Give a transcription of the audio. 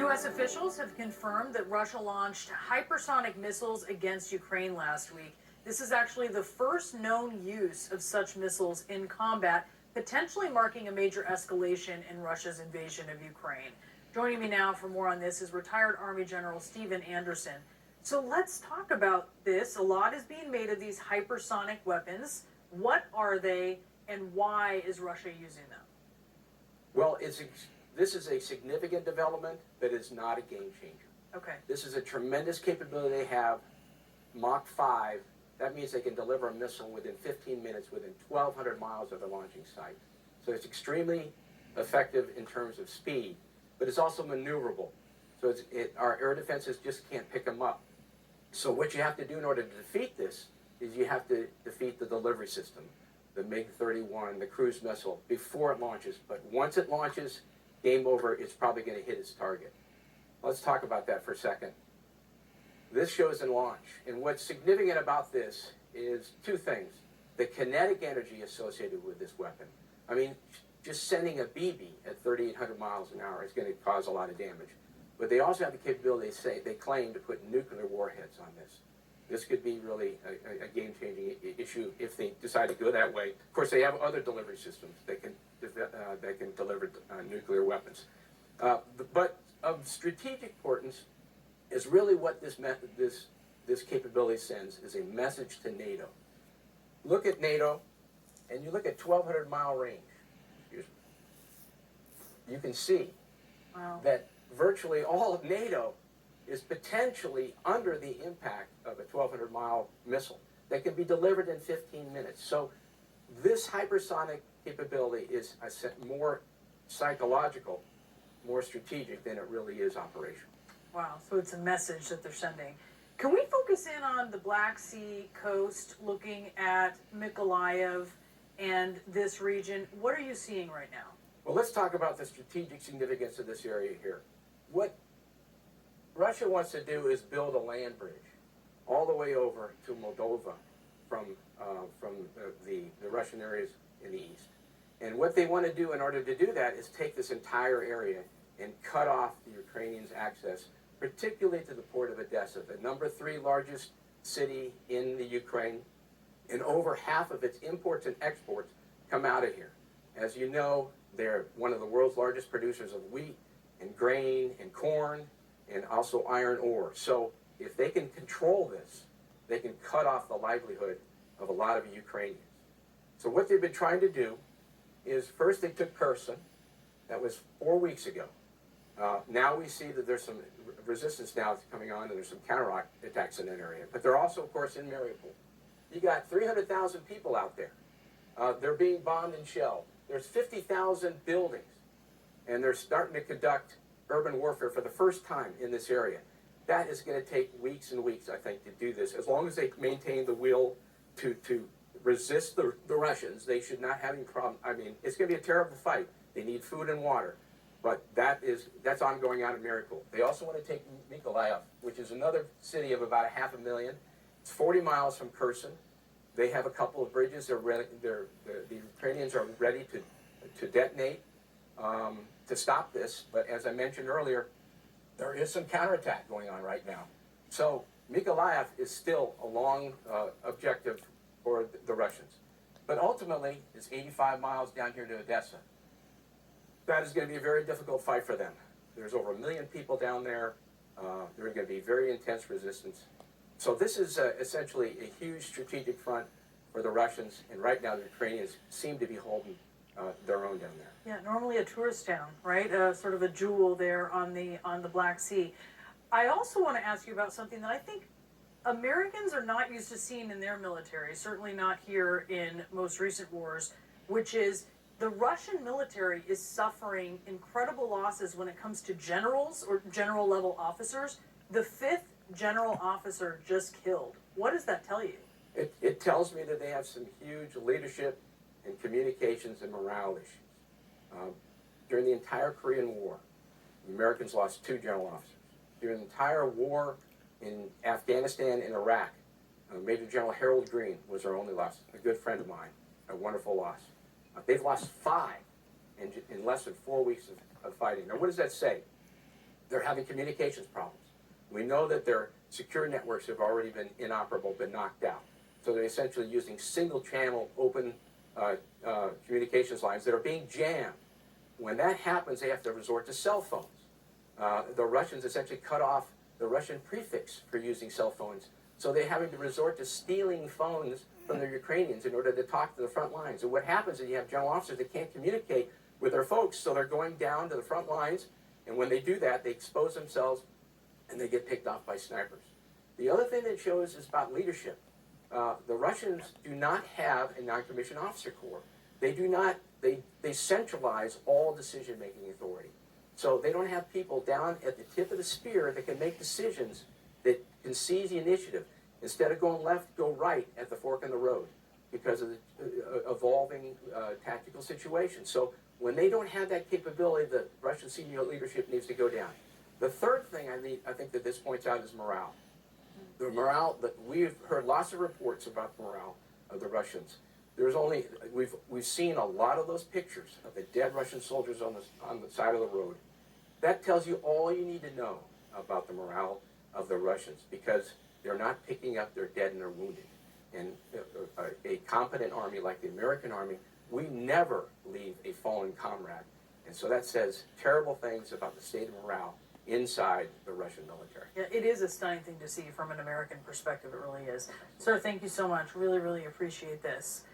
U.S. officials have confirmed that Russia launched hypersonic missiles against Ukraine last week. This is actually the first known use of such missiles in combat, potentially marking a major escalation in Russia's invasion of Ukraine. Joining me now for more on this is retired Army General Stephen Anderson. So let's talk about this. A lot is being made of these hypersonic weapons. What are they, and why is Russia using them? Well, this is a significant development, but it's not a game changer. Okay. This is a tremendous capability they have. Mach 5, that means they can deliver a missile within 15 minutes, within 1,200 miles of the launching site. So it's extremely effective in terms of speed, but it's also maneuverable. So our air defenses just can't pick them up. So what you have to do in order to defeat this is you have to defeat the delivery system, the MiG-31, the cruise missile, before it launches. But once it launches, game over, it's probably going to hit its target. Let's talk about that for a second. This shows in launch. And what's significant about this is two things. The kinetic energy associated with this weapon. I mean, just sending a BB at 3,800 miles an hour is going to cause a lot of damage. But they also have the capability, they claim, to put nuclear warheads on this. This could be really a game-changing issue if they decide to go that way. Of course, they have other delivery systems that can deliver nuclear weapons. But of strategic importance is really what this capability sends is a message to NATO. Look at NATO, and you look at 1,200-mile range. You can see that virtually all of NATO is potentially under the impact of a 1,200-mile missile that can be delivered in 15 minutes. So this hypersonic capability is more psychological, more strategic than it really is operational. Wow, so it's a message that they're sending. Can we focus in on the Black Sea coast, looking at Mykolaiv and this region? What are you seeing right now? Well, let's talk about the strategic significance of this area here. What Russia wants to do is build a land bridge all the way over to Moldova from the Russian areas in the east. And what they want to do in order to do that is take this entire area and cut off the Ukrainians' access, particularly to the port of Odessa, the number 3 largest city in the Ukraine, and over half of its imports and exports come out of here. As you know, they're one of the world's largest producers of wheat and grain and corn and also iron ore. So if they can control this, they can cut off the livelihood of a lot of Ukrainians. So what they've been trying to do is first they took Kherson. That was 4 weeks ago. Now we see that there's some resistance now coming on, and there's some counterattacks in that area. But they're also, of course, in Mariupol. You got 300,000 people out there. They're being bombed and shelled. There's 50,000 buildings, and they're starting to conduct urban warfare for the first time in this area. That is going to take weeks and weeks, I think, to do this. As long as they maintain the will to resist the Russians, they should not have any problem. I mean, it's going to be a terrible fight. They need food and water. But that's ongoing out in Mariupol. They also want to take Mykolaiv, which is another city of about 500,000. It's 40 miles from Kherson. They have a couple of bridges. The Ukrainians are ready to detonate to stop this. But as I mentioned earlier, there is some counterattack going on right now. So Mykolaiv is still a long objective for the Russians. But ultimately, it's 85 miles down here to Odessa. That is going to be a very difficult fight for them. There's over 1 million people down there. There's going to be very intense resistance. So this is essentially a huge strategic front for the Russians, and right now the Ukrainians seem to be holding their own down there. Yeah, normally a tourist town, right? Sort of a jewel there on the Black Sea. I also want to ask you about something that I think Americans are not used to seeing in their military, certainly not here in most recent wars, which is the Russian military is suffering incredible losses when it comes to generals or general level officers. The 5th general officer just killed. What does that tell you? It tells me that they have some huge leadership and communications and morale issues. During the entire Korean War, the Americans lost 2 general officers. During the entire war in Afghanistan and Iraq, Major General Harold Green was our only loss, a good friend of mine, a wonderful loss. They've lost 5 in less than 4 weeks of fighting. Now, what does that say? They're having communications problems. We know that their secure networks have already been inoperable, been knocked out. So they're essentially using single-channel open communications lines that are being jammed. When that happens, they have to resort to cell phones. The Russians essentially cut off the Russian prefix for using cell phones, so they're having to resort to stealing phones from the Ukrainians in order to talk to the front lines. And what happens is you have general officers that can't communicate with their folks, so they're going down to the front lines, and when they do that, they expose themselves and they get picked off by snipers. The other thing that shows is about leadership. The Russians do not have a non-commissioned officer corps. They do not, they centralize all decision-making authority. So they don't have people down at the tip of the spear that can make decisions, that can seize the initiative. Instead of going left, go right at the fork in the road because of the evolving tactical situation. So when they don't have that capability, the Russian senior leadership needs to go down. The third thing I think that this points out is morale. The morale, that we've heard lots of reports about the morale of the Russians. There's only, we've seen a lot of those pictures of the dead Russian soldiers on the side of the road. That tells you all you need to know about the morale of the Russians, because they're not picking up their dead and their wounded. And a competent army like the American Army, we never leave a fallen comrade. And so that says terrible things about the state of morale inside the Russian military. Yeah, it is a stunning thing to see from an American perspective. It really is. Sir, thank you so much. Really, really appreciate this.